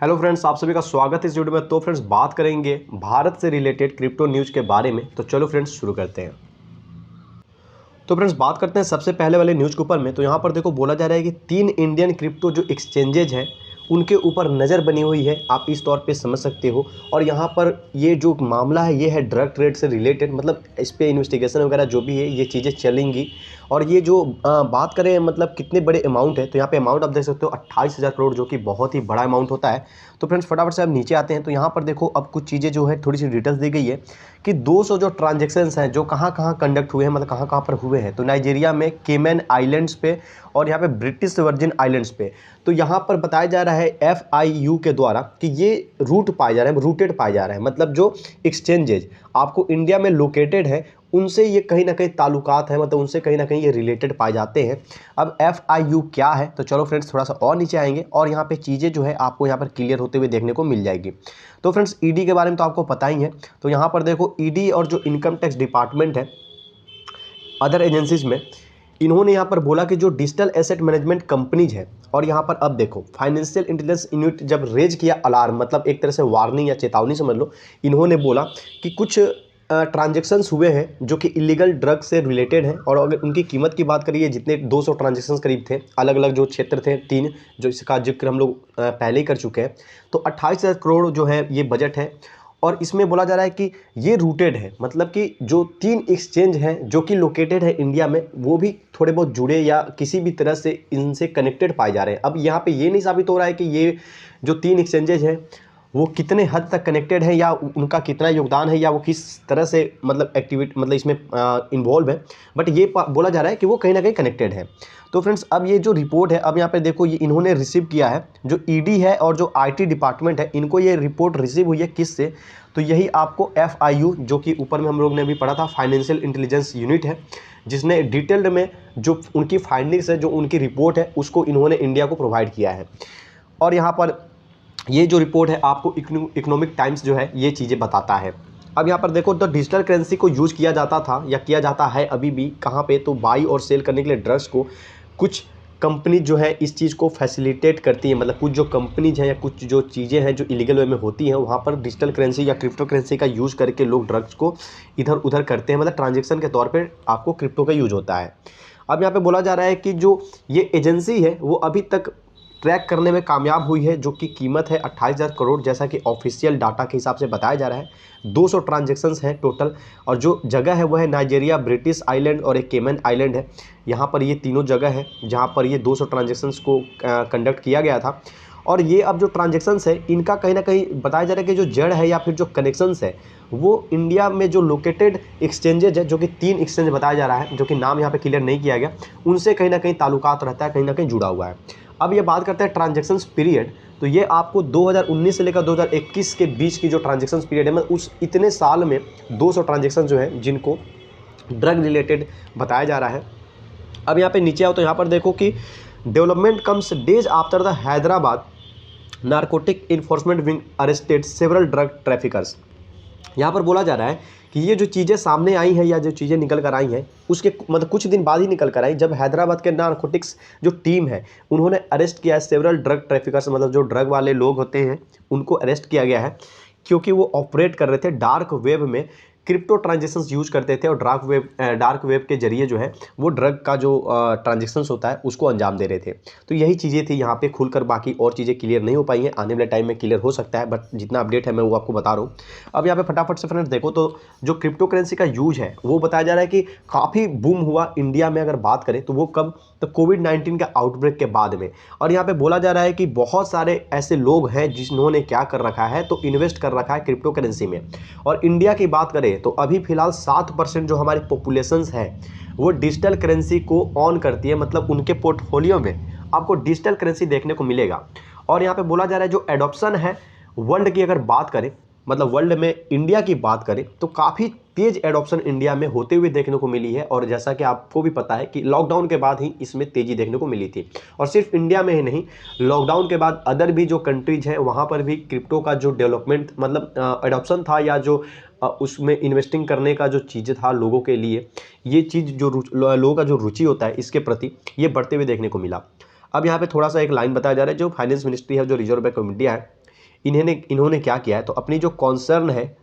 Hello friends, आप सभी का स्वागत है इस वीडियो में। तो फ्रेंड्स बात करेंगे भारत से रिलेटेड क्रिप्टो न्यूज़ के बारे में। तो चलो फ्रेंड्स शुरू करते हैं। तो फ्रेंड्स बात करते हैं सबसे पहले वाले न्यूज़ के ऊपर में। तो यहाँ पर देखो बोला जा रहा है कि 3 इंडियन क्रिप्टो जो एक्सचेंजेज है उनके ऊपर नज़र बनी हुई है, आप इस तौर पे समझ सकते हो। और यहाँ पर ये जो मामला है ये है ड्रग ट्रेड से रिलेटेड, मतलब इस पर इन्वेस्टिगेशन वगैरह जो भी है ये चीज़ें चलेंगी। और ये जो बात करें मतलब कितने बड़े अमाउंट है, तो यहाँ पे अमाउंट आप देख सकते हो 28,000 करोड़, जो कि बहुत ही बड़ा अमाउंट होता है। तो फ्रेंड्स फटाफट से अब नीचे आते हैं। तो यहाँ पर देखो अब कुछ चीज़ें जो है थोड़ी सी डिटेल्स दी गई है कि 200 जो ट्रांजेक्शन्स हैं जो कहाँ कहाँ कंडक्ट हुए हैं, मतलब कहाँ कहाँ पर हुए हैं। तो नाइजीरिया में, केमन आइलैंड्स पे और यहाँ पे ब्रिटिश वर्जिन आइलैंड्स पे। तो यहाँ पर बताया जा रहा है FIU के द्वारा कि ये रूटेड पाए जा रहे हैं, मतलब जो एक्सचेंजेज आपको इंडिया में लोकेटेड है उनसे ये कहीं ना कहीं ताल्लुकात है, मतलब उनसे कहीं ना कहीं ये रिलेटेड पाए जाते हैं। अब FIU क्या है, तो चलो फ्रेंड्स थोड़ा सा और नीचे आएंगे और यहाँ पे चीज़ें जो है आपको यहाँ पर क्लियर होते हुए देखने को मिल जाएगी। तो फ्रेंड्स ED के बारे में तो आपको पता ही है। तो यहाँ पर देखो ED और जो इनकम टैक्स डिपार्टमेंट है अदर एजेंसीज में, इन्होंने यहाँ पर बोला कि जो डिजिटल एसेट मैनेजमेंट कंपनीज है, और यहाँ पर अब देखो फाइनेंशियल इंटेलिजेंस यूनिट जब रेज किया अलार्म, मतलब एक तरह से वार्निंग या चेतावनी समझ लो। इन्होंने बोला कि कुछ ट्रांजेक्शन्स हुए हैं जो कि इलीगल ड्रग से रिलेटेड हैं। और अगर उनकी कीमत की बात करिए, जितने 200 ट्रांजेक्शन्स करीब थे, अलग अलग जो क्षेत्र थे 3, जो इसका जिक्र हम लोग पहले ही कर चुके हैं। तो 28,000 करोड़ जो है ये बजट है। और इसमें बोला जा रहा है कि ये रूटेड है, मतलब कि जो 3 एक्सचेंज हैं जो कि लोकेटेड है इंडिया में, वो भी थोड़े बहुत जुड़े या किसी भी तरह से इनसे कनेक्टेड पाए जा रहे हैं। अब यहाँ पे ये नहीं साबित हो रहा है कि ये जो 3 एक्सचेंजेज हैं वो कितने हद तक कनेक्टेड है या उनका कितना योगदान है या वो किस तरह से मतलब एक्टिविटी मतलब इसमें इन्वॉल्व है। बट ये बोला जा रहा है कि वो कहीं ना कहीं कनेक्टेड है। तो फ्रेंड्स अब ये जो रिपोर्ट है, अब यहाँ पे देखो ये इन्होंने रिसीव किया है, जो ED है और जो IT डिपार्टमेंट है, इनको ये रिपोर्ट रिसीव हुई है किससे, तो यही आपको FIU, जो कि ऊपर में हम लोग ने अभी पढ़ा था, फाइनेंशियल इंटेलिजेंस यूनिट है, जिसने डिटेल्ड में जो उनकी फाइंडिंग्स है, जो उनकी रिपोर्ट है, उसको इन्होंने इंडिया को प्रोवाइड किया है। और यहाँ पर ये जो रिपोर्ट है आपको इकोनॉमिक टाइम्स जो है ये चीज़ें बताता है। अब यहाँ पर देखो तो डिजिटल करेंसी को यूज़ किया जाता था या किया जाता है अभी भी कहाँ पे, तो बाई और सेल करने के लिए ड्रग्स को कुछ कंपनी जो है इस चीज़ को फैसिलिटेट करती है, मतलब कुछ जो कंपनीज हैं या कुछ जो चीज़ें हैं जो इलीगल वे में होती हैं, वहाँ पर डिजिटल करेंसी या क्रिप्टो करेंसी का यूज़ करके लोग ड्रग्स को इधर उधर करते हैं, मतलब ट्रांजेक्शन के तौर पर आपको क्रिप्टो का यूज़ होता है। अब यहाँ पे बोला जा रहा है कि जो ये एजेंसी है वो अभी तक ट्रैक करने में कामयाब हुई है, जो कि कीमत है 28,000 करोड़, जैसा कि ऑफिशियल डाटा के हिसाब से बताया जा रहा है। 200 ट्रांजेक्शन्स हैं टोटल, और जो जगह है वह है नाइजीरिया, ब्रिटिश आइलैंड और एक केमन आइलैंड है। यहाँ पर ये तीनों जगह है जहाँ पर ये 200 ट्रांजेक्शन्स को कंडक्ट किया गया था। और ये अब जो ट्रांजेक्शन्स है इनका कहीं ना कहीं बताया जा रहा है कि जो जड़ है या फिर जो कनेक्शंस है वो इंडिया में जो लोकेटेड एक्सचेंजेज है, जो कि 3 एक्सचेंज बताया जा रहा है, जो कि नाम यहाँ पे क्लियर नहीं किया गया, उनसे कहीं ना कहीं ताल्लुकात रहता है, कहीं ना कहीं जुड़ा हुआ है। अब ये बात करते हैं ट्रांजेक्शन्स पीरियड। तो ये आपको 2019 से लेकर 2021 के बीच की जो ट्रांजेक्शन्स पीरियड है, मतलब उस इतने साल में 200 ट्रांजेक्शन जो है जिनको ड्रग रिलेटेड बताया जा रहा है। अब यहाँ पे नीचे आओ तो यहाँ पर देखो कि development comes days after the Hyderabad narcotic enforcement wing arrested several drug traffickers. यहाँ पर बोला जा रहा है कि ये जो चीज़ें सामने आई हैं या जो चीज़ें निकल कर आई हैं उसके मतलब कुछ दिन बाद ही निकल कर आई, जब हैदराबाद के नारकोटिक्स जो टीम है उन्होंने अरेस्ट किया है सेवरल ड्रग ट्रैफिकर्स, मतलब जो ड्रग वाले लोग होते हैं उनको अरेस्ट किया गया है, क्योंकि वो ऑपरेट कर रहे थे डार्क वेब में, क्रिप्टो ट्रांजेक्शन्स यूज करते थे और डार्क वेब के जरिए जो है वो ड्रग का जो ट्रांजेक्शन्स होता है उसको अंजाम दे रहे थे। तो यही चीज़ें थी यहाँ पे खुलकर, बाकी और चीज़ें क्लियर नहीं हो पाई हैं, आने वाले टाइम में क्लियर हो सकता है, बट जितना अपडेट है मैं वो आपको बता रहा हूँ। अब यहाँ पे फटाफट से फ्रेंड्स देखो तो जो क्रिप्टो करेंसी का यूज है वो बताया जा रहा है कि काफ़ी बूम हुआ इंडिया में। अगर बात करें तो वो कब, तो कोविड-19 के आउटब्रेक के बाद में। और यहाँ पे बोला जा रहा है कि बहुत सारे ऐसे लोग हैं जिन्होंने क्या कर रखा है, तो इन्वेस्ट कर रखा है क्रिप्टो करेंसी में। और इंडिया की बात करें तो अभी फिलहाल 7% जो हमारी पॉपुलेशन है वो डिजिटल करेंसी को ऑन करती है, मतलब उनके पोर्टफोलियो में आपको डिजिटल करेंसी देखने को मिलेगा। और यहाँ पे बोला जा रहा है जो एडॉप्शन है वर्ल्ड की अगर बात करें, मतलब वर्ल्ड में इंडिया की बात करें, तो काफ़ी तेज एडॉप्शन इंडिया में होते हुए देखने को मिली है। और जैसा कि आपको भी पता है कि लॉकडाउन के बाद ही इसमें तेज़ी देखने को मिली थी। और सिर्फ इंडिया में ही नहीं, लॉकडाउन के बाद अदर भी जो कंट्रीज हैं वहाँ पर भी क्रिप्टो का जो डेवलपमेंट मतलब एडॉप्शन था, या जो उसमें इन्वेस्टिंग करने का जो चीज़ था लोगों के लिए, ये चीज़ जो लोगों का जो रुचि होता है इसके प्रति, ये बढ़ते हुए देखने को मिला। अब यहाँ पे थोड़ा सा एक लाइन बताया जा रहा है, जो फाइनेंस मिनिस्ट्री है, जो रिजर्व बैंक ऑफ इंडिया है, इन्होंने क्या किया है, तो अपनी जो कॉन्सर्न है,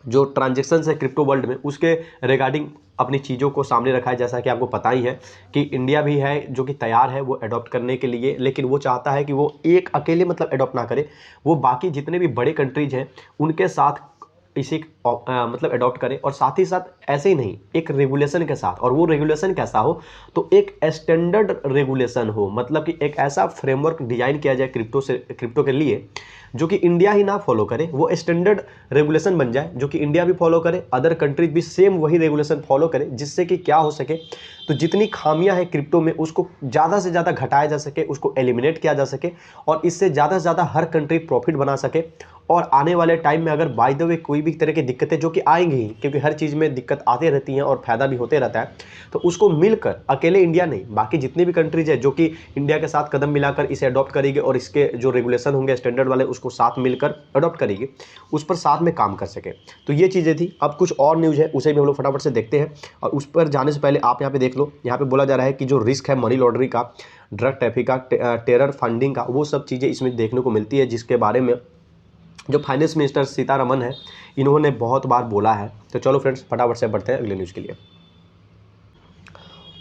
जो ट्रांजेक्शन है क्रिप्टो वर्ल्ड में, उसके रिगार्डिंग अपनी चीज़ों को सामने रखा है। जैसा कि आपको पता ही है कि इंडिया भी है जो कि तैयार है वो अडॉप्ट करने के लिए, लेकिन वो चाहता है कि वो एक अकेले मतलब अडॉप्ट ना करे, वो बाकी जितने भी बड़े कंट्रीज हैं उनके साथ इसे मतलब अडॉप्ट करे, और साथ ही साथ ऐसे ही नहीं, एक रेगुलेशन के साथ। और वो रेगुलेशन कैसा हो, तो एक स्टैंडर्ड रेगुलेशन हो, मतलब कि एक ऐसा फ्रेमवर्क डिजाइन किया जाए क्रिप्टो के लिए जो कि इंडिया ही ना फॉलो करे, वो स्टैंडर्ड रेगुलेशन बन जाए जो कि इंडिया भी फॉलो करे, अदर कंट्रीज भी सेम वही रेगुलेशन फॉलो करे, जिससे कि क्या हो सके, तो जितनी खामियां हैं क्रिप्टो में उसको ज़्यादा से ज़्यादा घटाया जा सके, उसको एलिमिनेट किया जा सके, और इससे ज़्यादा से ज़्यादा हर कंट्री प्रॉफिट बना सके। और आने वाले टाइम में अगर बाय द वे कोई भी तरह की दिक्कतें जो कि आएंगी ही, क्योंकि हर चीज़ में दिक्कत आती रहती हैं और फायदा भी होते रहता है, तो उसको मिलकर, अकेले इंडिया नहीं, बाकी जितनी भी कंट्रीज है जो कि इंडिया के साथ कदम मिलाकर इसे अडॉप्ट करेगी और इसके जो रेगुलेशन होंगे स्टैंडर्ड वाले उसको साथ मिलकर अडॉप्ट करेगी, उस पर साथ में काम कर सके। तो ये चीज़ें थी। अब कुछ और न्यूज़ है उसे भी हम लोग फटाफट से देखते हैं, और उस पर जाने से पहले आप यहाँ पे देख लो, यहाँ पे बोला जा रहा है कि जो रिस्क है मनी लॉन्ड्रिंग का, ड्रग ट्रैफिक का, टेरर फंडिंग का, वो सब चीज़ें इसमें देखने को मिलती है, जिसके बारे में जो फाइनेंस मिनिस्टर सीतारमन है इन्होंने बहुत बार बोला है। तो चलो फ्रेंड्स फटाफट से बढ़ते हैं अगले न्यूज़ के लिए।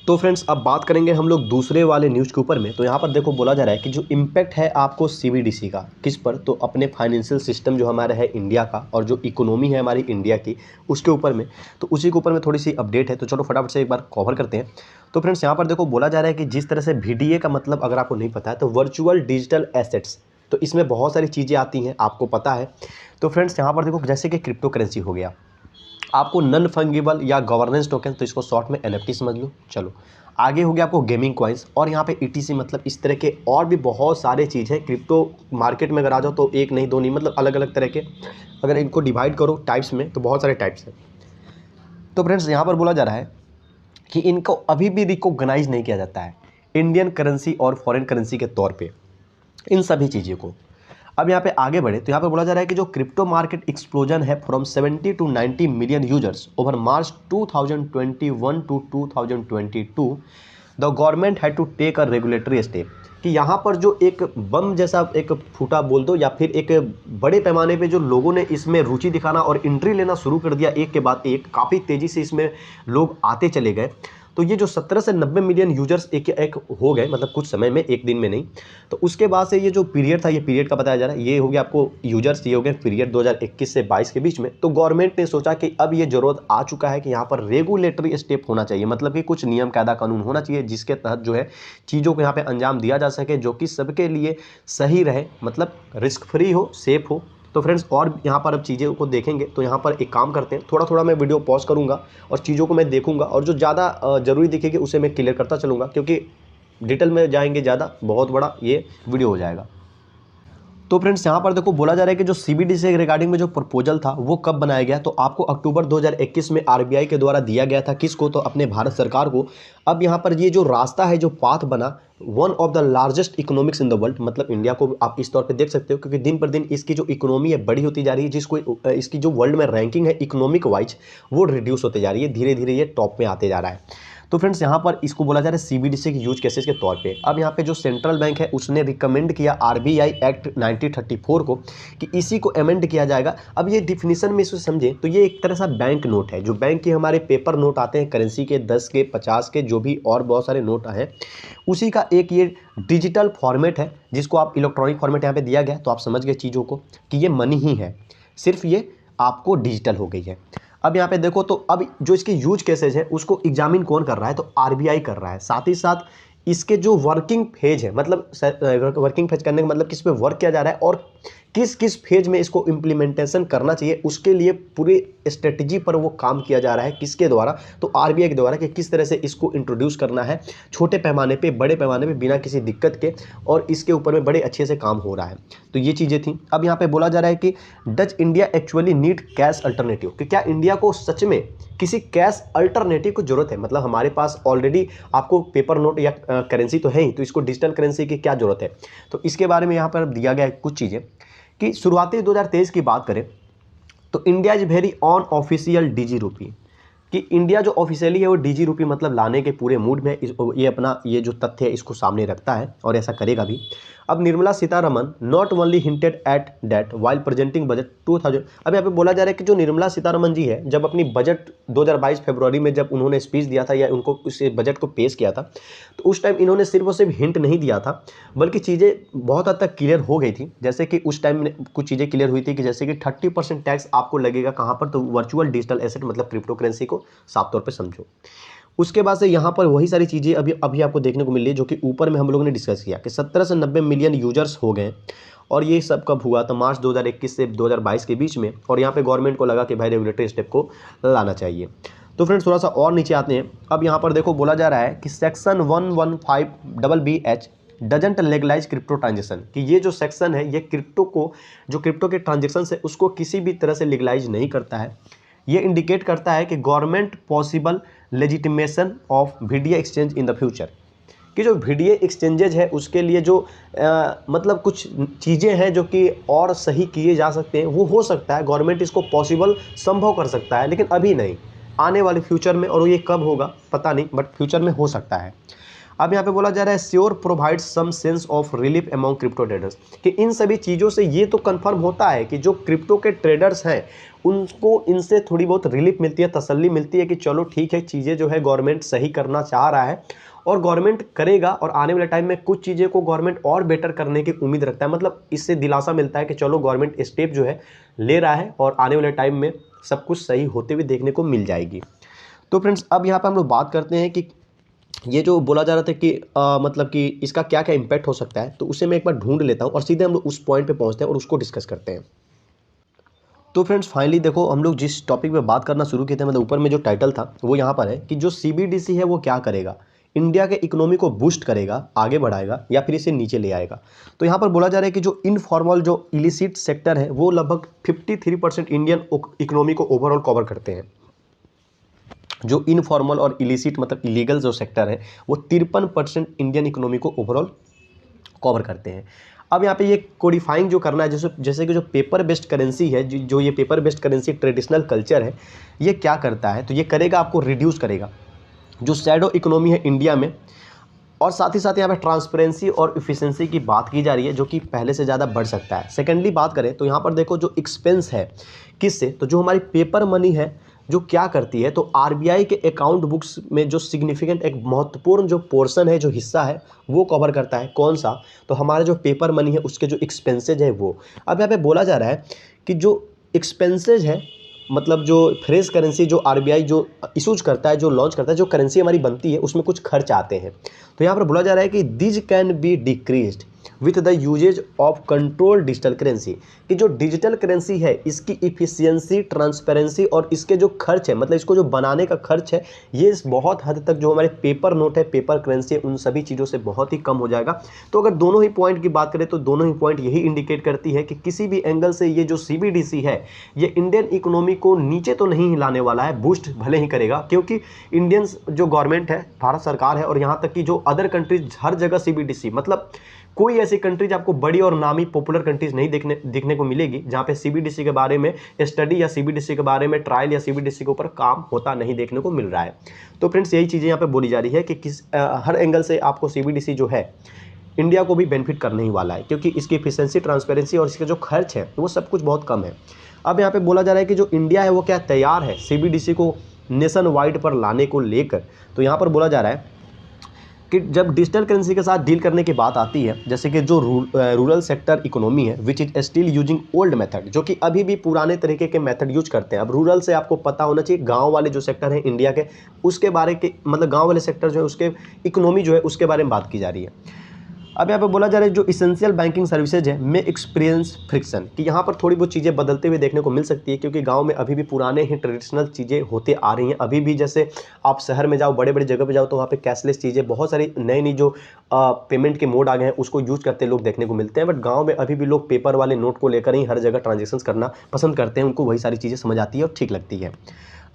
तो फ्रेंड्स अब बात करेंगे हम लोग दूसरे वाले न्यूज़ के ऊपर में। तो यहाँ पर देखो बोला जा रहा है कि जो इम्पैक्ट है आपको सीबीडीसी का, किस पर, तो अपने फाइनेंशियल सिस्टम जो हमारा है इंडिया का, और जो इकोनॉमी है हमारी इंडिया की, उसके ऊपर में, तो उसी के ऊपर में थोड़ी सी अपडेट है। तो चलो फटाफट से एक बार कवर करते हैं। तो फ्रेंड्स यहाँ पर देखो बोला जा रहा है कि जिस तरह से VDA का मतलब अगर आपको नहीं पता है तो वर्चुअल डिजिटल एसेट्स, तो इसमें बहुत सारी चीज़ें आती हैं, आपको पता है। तो फ्रेंड्स यहाँ पर देखो जैसे कि क्रिप्टो करेंसी हो गया, आपको नॉन फंगिबल या गवर्नेंस टोकन, तो इसको शॉर्ट में NFT समझ लो। चलो आगे हो गया आपको गेमिंग कॉइन्स, और यहाँ पे ETC, मतलब इस तरह के और भी बहुत सारे चीज़ हैं क्रिप्टो मार्केट में। अगर आ जाओ तो एक नहीं दो नहीं, मतलब अलग अलग तरह के, अगर इनको डिवाइड करो टाइप्स में तो बहुत सारे टाइप्स हैं। तो फ्रेंड्स यहाँ पर बोला जा रहा है कि इनको अभी भी रिकॉग्नाइज नहीं किया जाता है इंडियन करेंसी और फॉरेन करेंसी के तौर पे, इन सभी चीज़ों को। अब यहाँ पे आगे बढ़े तो यहाँ पे बोला जा रहा है कि जो क्रिप्टो मार्केट एक्सप्लोजन है from 70 to 90 million users over March 2021 to 2022, the government had to take a regulatory step, कि यहाँ पर जो एक बम जैसा एक फूटा बोल दो, या फिर एक बड़े पैमाने पे जो लोगों ने इसमें रुचि दिखाना और एंट्री लेना शुरू कर दिया, एक के बाद एक काफ़ी तेज़ी से इसमें लोग आते चले गए। तो ये जो 17 से 90 मिलियन यूजर्स एक एक हो गए, मतलब कुछ समय में, एक दिन में नहीं। तो उसके बाद से ये जो पीरियड था, ये पीरियड का बताया जा रहा है, ये हो गया आपको यूजर्स, ये हो गए पीरियड 2021 से 22 के बीच में। तो गवर्नमेंट ने सोचा कि अब ये जरूरत आ चुका है कि यहाँ पर रेगुलेटरी स्टेप होना चाहिए, मतलब कि कुछ नियम कायदा कानून होना चाहिए जिसके तहत जो है चीज़ों को यहाँ पे अंजाम दिया जा सके, जो कि सबके लिए सही रहे, मतलब रिस्क फ्री हो, सेफ हो। तो फ्रेंड्स और यहाँ पर अब चीज़ों को देखेंगे, तो यहाँ पर एक काम करते हैं, थोड़ा थोड़ा मैं वीडियो पॉज करूँगा और चीज़ों को मैं देखूँगा, और जो ज़्यादा ज़रूरी दिखेगी उसे मैं क्लियर करता चलूँगा, क्योंकि डिटेल में जाएंगे ज़्यादा, बहुत बड़ा ये वीडियो हो जाएगा। तो फ्रेंड्स यहाँ पर देखो बोला जा रहा है कि जो CBDC से रिगार्डिंग में जो प्रपोजल था वो कब बनाया गया, तो आपको अक्टूबर 2021 में RBI के द्वारा दिया गया था, किसको, तो अपने भारत सरकार को। अब यहाँ पर ये जो रास्ता है, जो पाथ बना, one of the largest economics in the world, मतलब इंडिया को आप इस तौर पे देख सकते हो, क्योंकि दिन पर दिन इसकी जो इकोनॉमी है बड़ी होती जा रही है, जिसको इसकी जो वर्ल्ड में रैंकिंग है इकोनॉमिक वाइज, वो रिड्यूस होते जा रही है, धीरे धीरे ये टॉप में आते जा रहा है। तो फ्रेंड्स यहाँ पर इसको बोला जा रहा है CBDC के यूज केसेस के तौर पे। अब यहाँ पे जो सेंट्रल बैंक है उसने रिकमेंड किया RBI एक्ट 1934 को कि इसी को अमेंड किया जाएगा। अब ये डिफिनीशन में इसको समझें तो ये एक तरह सा बैंक नोट है, जो बैंक के हमारे पेपर नोट आते हैं करेंसी के, 10 के, 50 के, जो भी और बहुत सारे नोट हैं, उसी का एक ये डिजिटल फॉर्मेट है, जिसको आप इलेक्ट्रॉनिक फॉर्मेट यहाँ पे दिया गया। तो आप समझ गए चीज़ों को कि ये मनी ही है, सिर्फ ये आपको डिजिटल हो गई है। अब यहाँ पे देखो, तो अब जो इसके यूज केसेज है उसको एग्जामिन कौन कर रहा है, तो RBI कर रहा है। साथ ही साथ इसके जो वर्किंग फेज है, मतलब वर्किंग फेज करने का मतलब किस पे वर्क किया जा रहा है और किस किस फेज में इसको इम्प्लीमेंटेशन करना चाहिए, उसके लिए पूरी स्ट्रेटजी पर वो काम किया जा रहा है। किसके द्वारा, तो RBI के द्वारा, कि किस तरह से इसको इंट्रोड्यूस करना है छोटे पैमाने पे, बड़े पैमाने पे, बिना किसी दिक्कत के, और इसके ऊपर में बड़े अच्छे से काम हो रहा है। तो ये चीज़ें थी। अब यहाँ पे बोला जा रहा है कि Dutch India actually need cash alternative, कि क्या इंडिया को सच में किसी कैश अल्टरनेटिव की जरूरत है, मतलब हमारे पास ऑलरेडी आपको पेपर नोट या करेंसी तो है ही, तो इसको डिजिटल करेंसी की क्या जरूरत है। तो इसके बारे में यहाँ पर दिया गया है कुछ चीज़ें, कि शुरुआती 2023 की बात करें तो India is very own official digi rupee, कि इंडिया जो ऑफिशियली है वो डीजी रूपी मतलब लाने के पूरे मूड में ये अपना ये जो तथ्य है इसको सामने रखता है और ऐसा करेगा भी। अब Nirmala Sitharaman not only hinted at that while presenting budget 2000। अब यहाँ पे बोला जा रहा है कि जो निर्मला सीतारमन जी है जब अपनी बजट 2022 फरवरी में जब उन्होंने स्पीच दिया था या उनको इस बजट को पेश किया था तो उस टाइम इन्होंने सिर्फ और सिर्फ हिंट नहीं दिया था बल्कि चीज़ें बहुत हद तक क्लियर हो गई थी। जैसे कि उस टाइम में कुछ चीज़ें क्लियर हुई थी कि जैसे कि 30% टैक्स आपको लगेगा कहाँ पर, तो वर्चुअल डिजिटल एसेट मतलब क्रिप्टो करेंसी को साफ तौर पर समझो। उसके बाद से यहाँ पर वही सारी चीज़ें अभी अभी आपको देखने को मिल रही है जो कि ऊपर में हम लोगों ने डिस्कस किया कि 17 से 90 मिलियन यूजर्स हो गए। और ये सब कब हुआ था? मार्च 2021 से 2022 के बीच में। और यहाँ पे गवर्नमेंट को लगा कि भाई रेगुलेटरी स्टेप को लाना चाहिए। तो फ्रेंड्स थोड़ा सा और नीचे आते हैं। अब यहाँ पर देखो बोला जा रहा है कि section 115BBH doesn't legalise crypto transaction, कि ये जो सेक्शन है ये क्रिप्टो के ट्रांजेक्शन है उसको किसी भी तरह से लीगलाइज नहीं करता है। ये इंडिकेट करता है कि government possible legitimation of video exchange in the future, कि जो वीडियो एक्सचेंजेज है उसके लिए जो मतलब कुछ चीज़ें हैं जो कि और सही किए जा सकते हैं, वो हो सकता है गवर्नमेंट इसको पॉसिबल संभव कर सकता है, लेकिन अभी नहीं, आने वाले फ्यूचर में। और ये कब होगा पता नहीं, बट फ्यूचर में हो सकता है। अब यहाँ पे बोला जा रहा है sure provide some sense of relief among crypto traders, कि इन सभी चीज़ों से ये तो कंफर्म होता है कि जो क्रिप्टो के ट्रेडर्स हैं उनको इनसे थोड़ी बहुत रिलीफ मिलती है, तसल्ली मिलती है कि चलो ठीक है, चीज़ें जो है गवर्नमेंट सही करना चाह रहा है और गवर्नमेंट करेगा और आने वाले टाइम में कुछ चीज़ें को गवर्नमेंट और बेटर करने की उम्मीद रखता है। मतलब इससे दिलासा मिलता है कि चलो गवर्नमेंट स्टेप जो है ले रहा है और आने वाले टाइम में सब कुछ सही होते हुए देखने को मिल जाएगी। तो फ्रेंड्स अब यहाँ पर हम लोग बात करते हैं कि ये जो बोला जा रहा था कि मतलब कि इसका क्या क्या इम्पैक्ट हो सकता है, तो उसे मैं एक बार ढूंढ लेता हूँ और सीधे हम लोग उस पॉइंट पे पहुँचते हैं और उसको डिस्कस करते हैं। तो फ्रेंड्स फाइनली देखो हम लोग जिस टॉपिक पे बात करना शुरू किए थे, मतलब ऊपर में जो टाइटल था वो यहाँ पर है कि जो CBDC है वो क्या करेगा, इंडिया के इकोनॉमी को बूस्ट करेगा, आगे बढ़ाएगा या फिर इसे नीचे ले आएगा। तो यहाँ पर बोला जा रहा है कि जो इनफॉर्मल जो इलिसिट सेक्टर है वो लगभग 53% इंडियन इकोनॉमी को ओवरऑल कवर करते हैं। जो इनफॉर्मल और इलिसिट मतलब इलीगल जो सेक्टर है वो 53% इंडियन इकोनॉमी को ओवरऑल कवर करते हैं। अब यहाँ पे ये कोडिफाइंग जो करना है, जैसे कि जो पेपर बेस्ड करेंसी है, जो ये paper based currency traditional culture है, ये क्या करता है, तो ये करेगा आपको रिड्यूस करेगा जो शैडो इकोनॉमी है इंडिया में। और साथ ही साथ यहाँ पे ट्रांसपेरेंसी और इफिशिएंसी की बात की जा रही है जो कि पहले से ज़्यादा बढ़ सकता है। सेकेंडली बात करें तो यहाँ पर देखो जो एक्सपेंस है किससे, तो जो हमारी पेपर मनी है जो क्या करती है, तो आरबीआई के अकाउंट बुक्स में जो सिग्निफिकेंट एक महत्वपूर्ण जो पोर्शन है, जो हिस्सा है वो कवर करता है। कौन सा, तो हमारे जो पेपर मनी है उसके जो एक्सपेंसेज है वो। अब यहाँ पे बोला जा रहा है कि जो एक्सपेंसेज है मतलब जो फ्रेश करेंसी जो आरबीआई जो इशूज करता है, जो लॉन्च करता है, जो करेंसी हमारी बनती है उसमें कुछ खर्च आते हैं। तो यहाँ पर बोला जा रहा है कि this can be decreased with the usages of control digital currency, कि जो डिजिटल करेंसी है इसकी इफिशियंसी, ट्रांसपेरेंसी और इसके जो खर्च है मतलब इसको जो बनाने का खर्च है ये बहुत हद तक जो हमारे पेपर नोट है, पेपर करेंसी है, उन सभी चीज़ों से बहुत ही कम हो जाएगा। तो अगर दोनों ही पॉइंट की बात करें तो दोनों ही पॉइंट यही इंडिकेट करती है कि किसी भी एंगल से ये जो CBDC है ये इंडियन इकोनॉमी को नीचे तो नहीं हिलाने वाला है, बूस्ट भले ही करेगा, क्योंकि इंडियंस जो गवर्नमेंट है, भारत सरकार है और यहाँ तक कि जो अदर कंट्रीज हर जगह CBDC, मतलब कोई ऐसी कंट्रीज आपको बड़ी और नामी पॉपुलर कंट्रीज नहीं देखने को मिलेगी जहां पे CBDC के बारे में स्टडी या CBDC के बारे में ट्रायल या CBDC के ऊपर काम होता नहीं देखने को मिल रहा है। तो फ्रेंड्स यही चीज़ें यहाँ पे बोली जा रही है कि हर एंगल से आपको CBDC जो है इंडिया को भी बेनिफिट करने ही वाला है, क्योंकि इसकी एफिशिएंसी, ट्रांसपेरेंसी और इसके जो खर्च है वो सब कुछ बहुत कम है। अब यहाँ पे बोला जा रहा है कि जो इंडिया है वो क्या तैयार है CBDC को नेशन वाइड पर लाने को लेकर। तो यहाँ पर बोला जा रहा है कि जब डिजिटल करेंसी के साथ डील करने की बात आती है, जैसे कि जो रूरल सेक्टर इकोनॉमी है which is still using old method, जो कि अभी भी पुराने तरीके के मेथड यूज करते हैं। अब रूरल से आपको पता होना चाहिए गांव वाले जो सेक्टर हैं इंडिया के, उसके बारे के मतलब गांव वाले सेक्टर जो है उसके इकोनॉमी जो है उसके बारे में बात की जा रही है। अब यहाँ पे बोला जा रहा है जो इसेंशियल बैंकिंग सर्विसेज है में एक्सपीरियंस फ्रिक्शन, कि यहाँ पर थोड़ी बहुत चीज़ें बदलते हुए देखने को मिल सकती है, क्योंकि गांव में अभी भी पुराने ही ट्रेडिशनल चीज़ें होते आ रही हैं। अभी भी जैसे आप शहर में जाओ, बड़े बड़े जगह पे जाओ तो वहाँ पे कैशलेस चीज़ें, बहुत सारी नई नई जो पेमेंट के मोड आ गए हैं उसको यूज करते लोग देखने को मिलते हैं। बट गाँव में अभी भी लोग पेपर वाले नोट को लेकर ही हर जगह ट्रांजेक्शन करना पसंद करते हैं, उनको वही सारी चीज़ें समझ आती है और ठीक लगती है।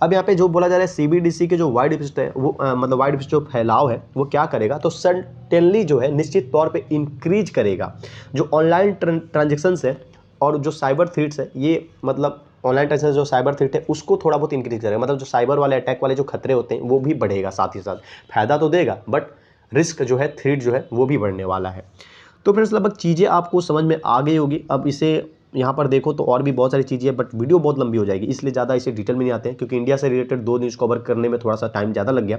अब यहाँ पे जो बोला जा रहा है CBDC के जो वाइड विस्ट है वो मतलब वाइड विस्ट जो फैलाव है वो क्या करेगा, तो सर्टेनली जो है निश्चित तौर पे इंक्रीज करेगा जो ऑनलाइन ट्रांजेक्शन है और जो साइबर थ्रेट्स है ये मतलब ऑनलाइन ट्रांजेक्शन जो साइबर थ्रेट है उसको थोड़ा बहुत इंक्रीज करेगा, मतलब जो साइबर वाले अटैक वाले जो खतरे होते हैं वो भी बढ़ेगा, साथ ही साथ फायदा तो देगा बट रिस्क जो है, थ्रेट जो है वो भी बढ़ने वाला है। तो फ्रेंड्स लगभग चीज़ें आपको समझ में आ गई होगी। अब इसे यहाँ पर देखो तो और भी बहुत सारी चीज़ें हैं बट वीडियो बहुत लंबी हो जाएगी, इसलिए ज़्यादा इसे डिटेल में नहीं आते हैं क्योंकि इंडिया से रिलेटेड 2 न्यूज़ कवर करने में थोड़ा सा टाइम ज़्यादा लग गया।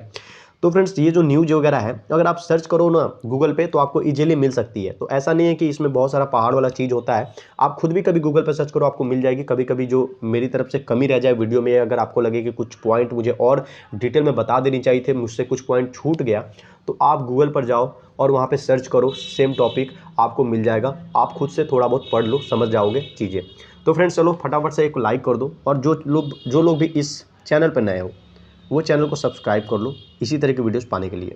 तो फ्रेंड्स ये जो न्यूज़ वगैरह है अगर आप सर्च करो ना गूगल पे तो आपको इजीली मिल सकती है। तो ऐसा नहीं है कि इसमें बहुत सारा पहाड़ वाला चीज़ होता है, आप खुद भी कभी गूगल पे सर्च करो आपको मिल जाएगी। कभी कभी जो मेरी तरफ से कमी रह जाए वीडियो में, अगर आपको लगे कि कुछ पॉइंट मुझे और डिटेल में बता देनी चाहिए थे, मुझसे कुछ पॉइंट छूट गया, तो आप गूगल पर जाओ और वहाँ पे सर्च करो, सेम टॉपिक आपको मिल जाएगा। आप खुद से थोड़ा बहुत पढ़ लो, समझ जाओगे चीज़ें। तो फ्रेंड्स चलो फटाफट से एक लाइक कर दो, और जो लोग भी इस चैनल पर नए हो वो चैनल को सब्सक्राइब कर लो इसी तरह की वीडियोस पाने के लिए।